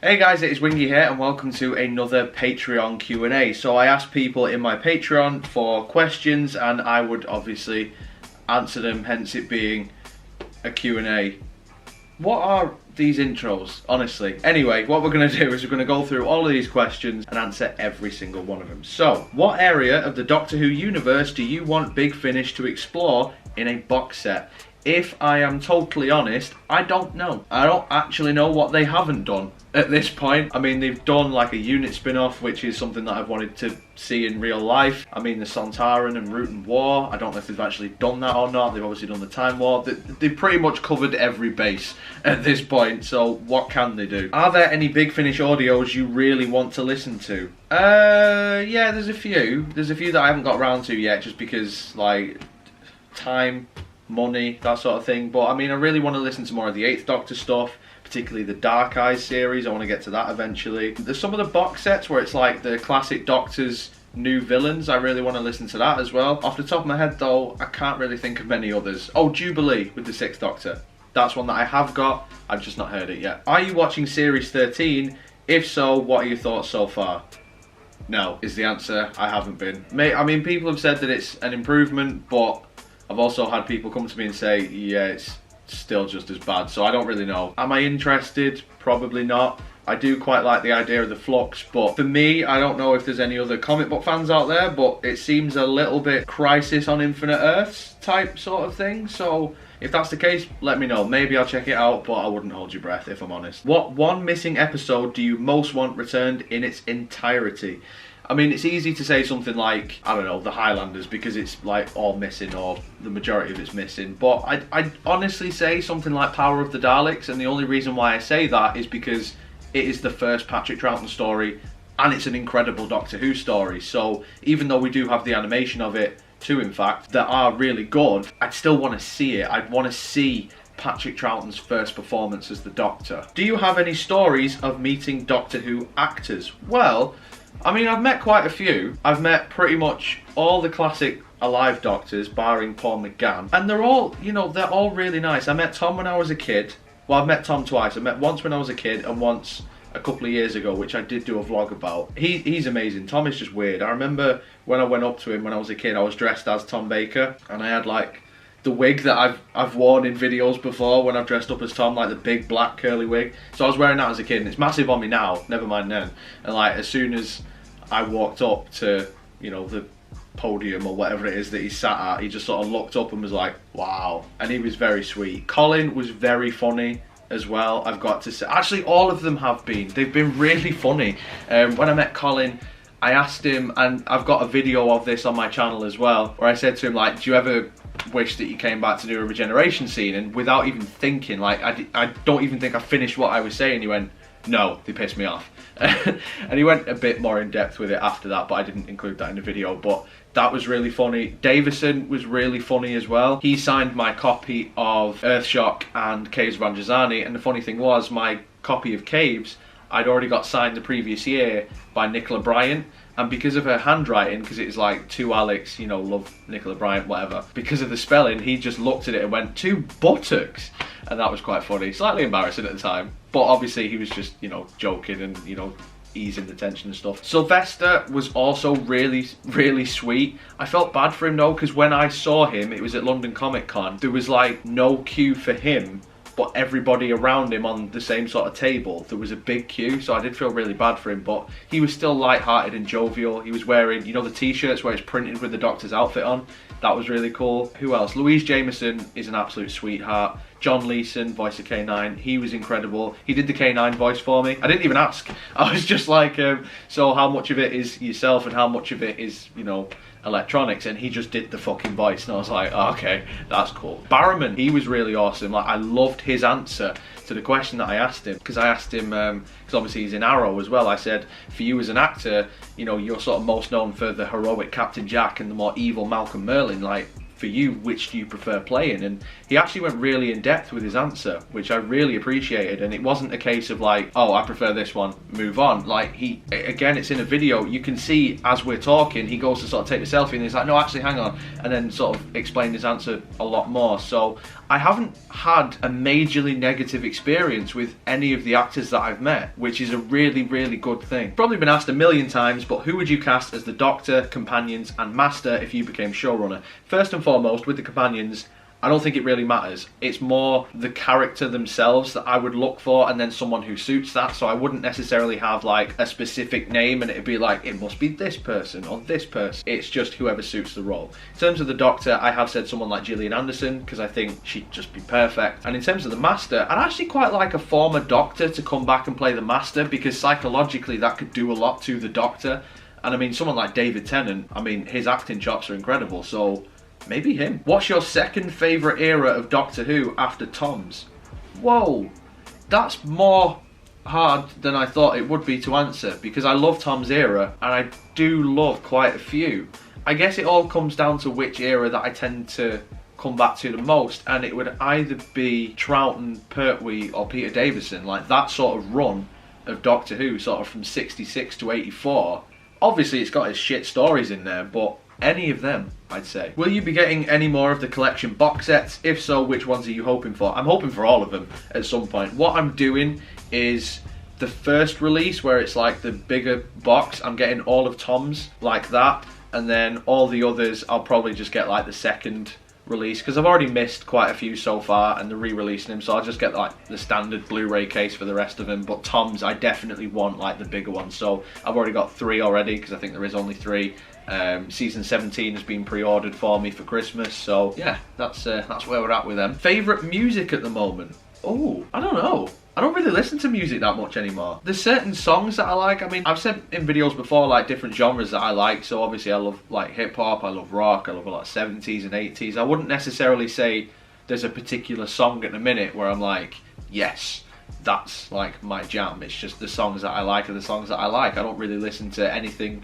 Hey guys, it is Wingy here and welcome to another Patreon Q&A. So I asked people in my Patreon for questions and I would obviously answer them, hence it being a Q&A. What are these intros, honestly? Anyway, what we're going to do is we're going to go through all of these questions and answer every single one of them. So, what area of the Doctor Who universe do you want Big Finish to explore in a box set? If I am totally honest, I don't know. I don't actually know what they haven't done at this point. I mean, they've done like a unit spin-off, which is something that I've wanted to see in real life. I mean, the Sontaran and Root and War, I don't know if they've actually done that or not. They've obviously done the Time War. They've pretty much covered every base at this point, so what can they do? Are there any Big Finish audios you really want to listen to? Yeah, there's a few. There's a few that I haven't got around to yet, just because, like, time, money, that sort of thing. But I mean, I really want to listen to more of the 8th Doctor stuff, particularly the Dark Eyes series. I want to get to that eventually. There's some of the box sets where it's like the classic Doctor's new villains. I really want to listen to that as well. Off the top of my head though, I can't really think of many others. Oh, Jubilee with the 6th Doctor. That's one that I have got. I've just not heard it yet. Are you watching Series 13? If so, what are your thoughts so far? No, is the answer. I haven't been. I mean, people have said that it's an improvement, but I've also had people come to me and say, yeah, it's still just as bad, so I don't really know. Am I interested? Probably not. I do quite like the idea of the Flux, but for me, I don't know if there's any other comic book fans out there, but it seems a little bit Crisis on Infinite Earths type sort of thing, so if that's the case, let me know. Maybe I'll check it out, but I wouldn't hold your breath if I'm honest. What one missing episode do you most want returned in its entirety? I mean, it's easy to say something like, I don't know, the Highlanders, because it's like all missing, or the majority of it's missing. But I'd honestly say something like Power of the Daleks, and the only reason why I say that is because it is the first Patrick Troughton story, and it's an incredible Doctor Who story. So even though we do have the animation of it too, in fact, that are really good, I'd still want to see it. I'd want to see Patrick Troughton's first performance as the Doctor. Do you have any stories of meeting Doctor Who actors? Well, I mean, I've met quite a few. I've met pretty much all the classic alive Doctors, barring Paul McGann. And they're all, you know, they're all really nice. I met Tom when I was a kid. Well, I've met Tom twice. I met once when I was a kid and once a couple of years ago, which I did do a vlog about. He's amazing. Tom is just weird. I remember when I went up to him when I was a kid, I was dressed as Tom Baker. And I had, like, the wig that I've worn in videos before when I've dressed up as Tom, like the big black curly wig. So I was wearing that as a kid, and it's massive on me now, never mind then. And like, as soon as I walked up to, you know, the podium or whatever it is that he sat at, he just sort of looked up and was like, wow. And he was very sweet. Colin was very funny as well, I've got to say. Actually, all of them have been. They've been really funny. When I met Colin, I asked him, and I've got a video of this on my channel as well, where I said to him, like, do you ever wish that you came back to do a regeneration scene? And without even thinking, like, I don't even think I finished what I was saying, he went, no, they pissed me off. And he went a bit more in depth with it after that, but I didn't include that in the video. But that was really funny. Davison was really funny as well. He signed my copy of Earthshock and Caves of Androzani, and the funny thing was, my copy of Caves I'd already got signed the previous year by Nicola Bryant, and because of her handwriting, because it's like to Alex, you know, love Nicola Bryant, whatever, because of the spelling, he just looked at it and went, to buttocks, and that was quite funny. Slightly embarrassing at the time, but obviously he was just, you know, joking and, you know, easing the tension and stuff. Sylvester was also really, really sweet. I felt bad for him though, because when I saw him, it was at London Comic Con, there was like no queue for him, but everybody around him on the same sort of table, there was a big queue, so I did feel really bad for him, but he was still light-hearted and jovial. He was wearing, you know, the t-shirts where it's printed with the Doctor's outfit on. That was really cool. Who else? Louise Jameson is an absolute sweetheart. John Leeson, voice of K9, he was incredible. He did the K9 voice for me. I didn't even ask. I was just like, so how much of it is yourself and how much of it is, you know, electronics? And he just did the fucking voice, and I was like, oh, okay, that's cool. Barrowman, he was really awesome. Like, I loved his answer to the question that I asked him, because I asked him, because obviously he's in Arrow as well, I said, for you as an actor, you know, you're sort of most known for the heroic Captain Jack and the more evil Malcolm Merlin, like, for you, which do you prefer playing? And he actually went really in depth with his answer, which I really appreciated. And it wasn't a case of like, oh, I prefer this one, move on. Like, he, again, it's in a video, you can see as we're talking, he goes to sort of take the selfie and he's like, no, actually, hang on, and then sort of explain his answer a lot more. So I haven't had a majorly negative experience with any of the actors that I've met, which is a really, really good thing. Probably been asked a million times, but who would you cast as the Doctor, companions, and Master if you became showrunner? First and foremost, with the companions, I don't think it really matters. It's more the character themselves that I would look for, and then someone who suits that. So I wouldn't necessarily have like a specific name and it'd be like, it must be this person or this person. It's just whoever suits the role. In terms of the Doctor, I have said someone like Gillian Anderson, because I think she'd just be perfect. And in terms of the Master, I'd actually quite like a former Doctor to come back and play the Master, because psychologically that could do a lot to the Doctor. And I mean, someone like David Tennant, I mean, his acting chops are incredible, so maybe him. What's your second favourite era of Doctor Who after Tom's? Whoa, that's more hard than I thought it would be to answer, because I love Tom's era and I do love quite a few. I guess it all comes down to which era that I tend to come back to the most, and it would either be Troughton, Pertwee or Peter Davison, like that sort of run of Doctor Who, sort of from 66 to 84. Obviously it's got its shit stories in there, but any of them, I'd say. Will you be getting any more of the collection box sets? If so, which ones are you hoping for? I'm hoping for all of them at some point. What I'm doing is the first release, where it's like the bigger box, I'm getting all of Tom's like that, and then all the others I'll probably just get like the second release, because I've already missed quite a few so far and they're re-releasing them, so I'll just get like the standard Blu-ray case for the rest of them. But Tom's, I definitely want like the bigger one, so I've already got 3 already, because I think there is only 3. Season 17 has been pre-ordered for me for Christmas, so yeah, that's where we're at with them. Favourite music at the moment? Oh, I don't know. I don't really listen to music that much anymore. There's certain songs that I like. I mean, I've said in videos before like different genres that I like, so obviously I love like hip-hop, I love rock, I love a lot of 70s and 80s. I wouldn't necessarily say there's a particular song at the minute where I'm like, yes, that's like my jam. It's just the songs that I like are the songs that I like. I don't really listen to anything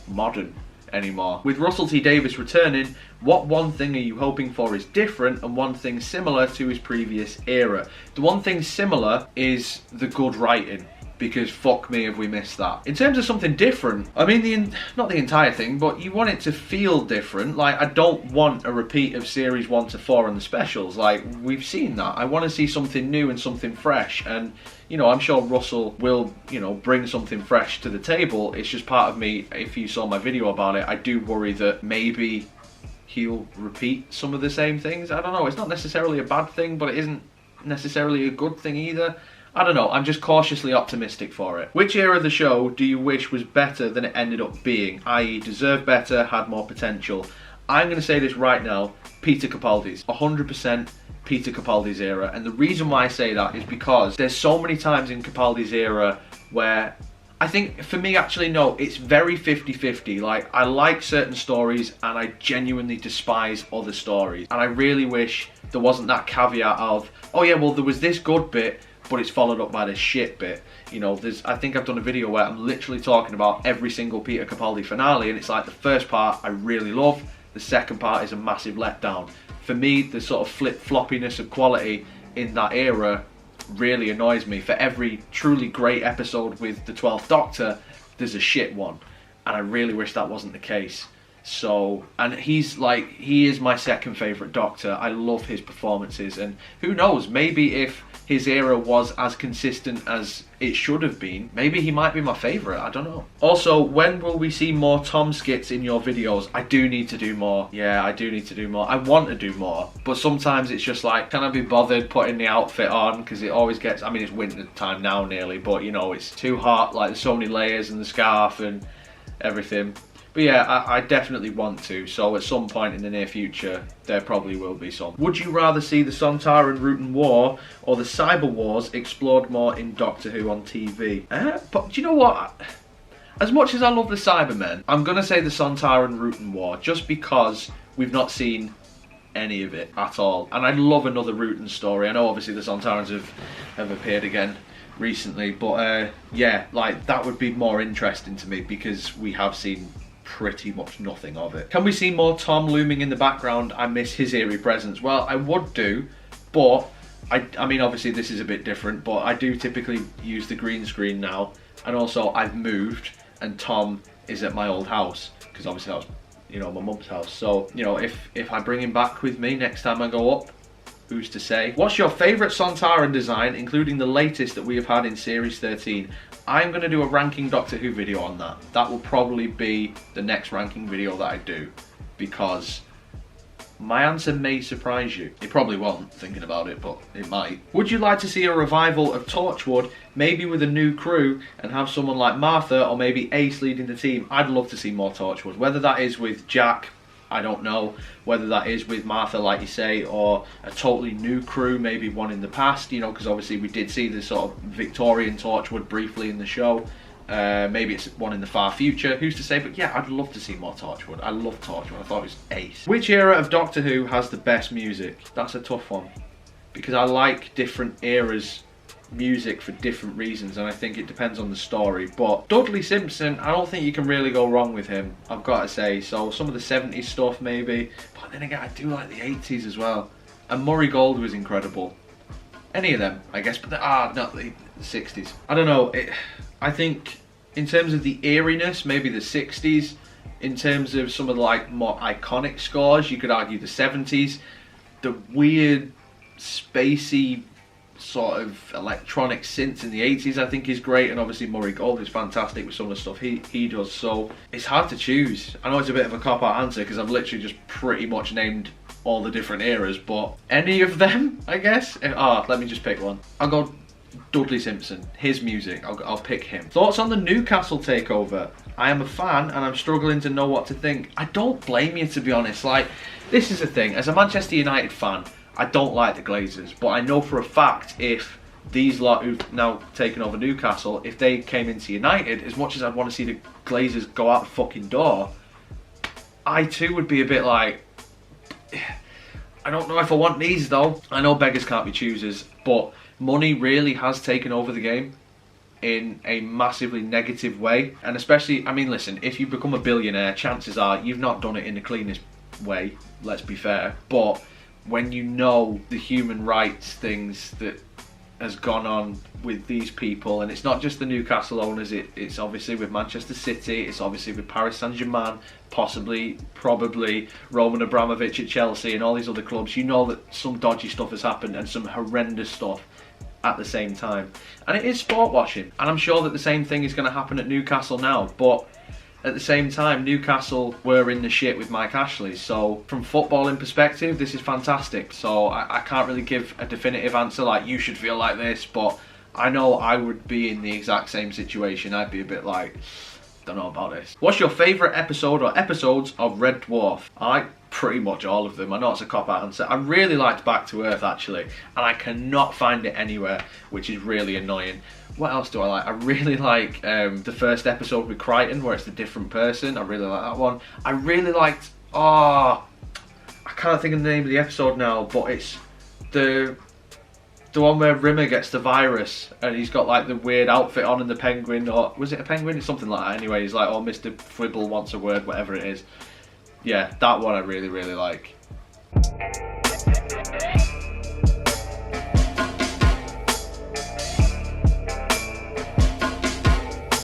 modern anymore. With Russell T Davies returning, what one thing are you hoping for is different and one thing similar to his previous era? The one thing similar is the good writing, because fuck me if we missed that. In terms of something different, I mean, not the entire thing, but you want it to feel different. Like, I don't want a repeat of series 1 to 4 and the specials. Like, we've seen that. I want to see something new and something fresh, and you know, I'm sure Russell will, you know, bring something fresh to the table. It's just part of me, if you saw my video about it, I do worry that maybe he'll repeat some of the same things. I don't know, it's not necessarily a bad thing, but it isn't necessarily a good thing either. I don't know, I'm just cautiously optimistic for it. Which era of the show do you wish was better than it ended up being, i.e. deserved better, had more potential? I'm going to say this right now, Peter Capaldi's. 100% Peter Capaldi's era, and the reason why I say that is because there's so many times in Capaldi's era where I think, for me actually, no, it's very 50-50. Like, I like certain stories and I genuinely despise other stories, and I really wish there wasn't that caveat of, oh yeah, well there was this good bit but it's followed up by this shit bit. You know, I think I've done a video where I'm literally talking about every single Peter Capaldi finale, and it's like the first part I really love, the second part is a massive letdown. For me, the sort of flip-floppiness of quality in that era really annoys me. For every truly great episode with the 12th Doctor, there's a shit one, and I really wish that wasn't the case. So, and he is my second favourite Doctor. I love his performances, and who knows, maybe if his era was as consistent as it should have been, maybe he might be my favourite, I don't know. Also, when will we see more Tom skits in your videos? I do need to do more. Yeah, I do need to do more. I want to do more, but sometimes it's just like, can I be bothered putting the outfit on? Because it always gets, I mean, it's winter time now nearly, but you know, it's too hot, like there's so many layers and the scarf and everything. But yeah, I definitely want to, so at some point in the near future, there probably will be some. Would you rather see the Sontaran Rutan War or the Cyber Wars explored more in Doctor Who on TV? But do you know what? As much as I love the Cybermen, I'm going to say the Sontaran Rutan War, just because we've not seen any of it at all. And I'd love another Rutan story. I know obviously the Sontarans have appeared again recently, but yeah, like that would be more interesting to me, because we have seen pretty much nothing of it. Can we see more Tom looming in the background? I miss his eerie presence. Well, I would do, but I mean, obviously this is a bit different, but I do typically use the green screen now, and also I've moved, and Tom is at my old house, because obviously that was, you know, my mum's house. So, you know, if I bring him back with me next time I go up, who's to say? What's your favourite Sontaran design, including the latest that we have had in Series 13? I'm going to do a ranking Doctor Who video on that. That will probably be the next ranking video that I do, because my answer may surprise you. It probably won't, thinking about it, but it might. Would you like to see a revival of Torchwood, maybe with a new crew, and have someone like Martha or maybe Ace leading the team? I'd love to see more Torchwood. Whether that is with Jack, I don't know. Whether that is with Martha, like you say, or a totally new crew, maybe one in the past, you know, because obviously we did see the sort of Victorian Torchwood briefly in the show. Maybe it's one in the far future, who's to say? But yeah, I'd love to see more Torchwood. I love Torchwood, I thought it was ace. Which era of Doctor Who has the best music? That's a tough one, because I like different eras' music for different reasons, and I think it depends on the story. But Dudley Simpson, I don't think you can really go wrong with him, I've got to say. So some of the 70s stuff maybe, but then again I do like the 80s as well. And Murray Gold was incredible. Any of them, I guess, but not the 60s. I don't know, I think in terms of the eeriness, maybe the 60s. In terms of some of the like more iconic scores, you could argue the 70s. The weird, spacey sort of electronic synths in the 80s I think is great, and obviously Murray Gold is fantastic with some of the stuff he does. So it's hard to choose. I know it's a bit of a cop-out answer because I've literally just pretty much named all the different eras, but any of them, I guess. Let me just pick one. I'll go Dudley Simpson. His music, I'll pick him. Thoughts on the Newcastle takeover? I am a fan and I'm struggling to know what to think. I don't blame you, to be honest. Like, this is the thing, as a Manchester United fan, I don't like the Glazers, but I know for a fact if these lot who've now taken over Newcastle, if they came into United, as much as I'd want to see the Glazers go out the fucking door, I too would be a bit like, I don't know if I want these though. I know beggars can't be choosers, but money really has taken over the game in a massively negative way. And especially, I mean, listen, if you become a billionaire, chances are you've not done it in the cleanest way, let's be fair. But when you know the human rights things that has gone on with these people, and it's not just the Newcastle owners, it's obviously with Manchester City, it's obviously with Paris Saint-Germain, probably Roman Abramovich at Chelsea and all these other clubs, you know that some dodgy stuff has happened and some horrendous stuff at the same time. And it is sport washing, and I'm sure that the same thing is going to happen at Newcastle now, but at the same time, Newcastle were in the shit with Mike Ashley, so from footballing perspective, this is fantastic. So I can't really give a definitive answer like you should feel like this, but I know I would be in the exact same situation. I'd be a bit like, don't know about this. What's your favourite episode or episodes of Red Dwarf? I like pretty much all of them. I know it's a cop-out answer. I really liked Back to Earth actually, and I cannot find it anywhere, which is really annoying. What else do I like? I really like the first episode with Crichton, where it's the different person. I really like that one. I really liked, I can't think of the name of the episode now, but it's the one where Rimmer gets the virus and he's got like the weird outfit on and the penguin, or was it a penguin? It's something like that. Anyway, he's like, oh, Mr. Fribble wants a word, whatever it is. Yeah, that one I really, really like.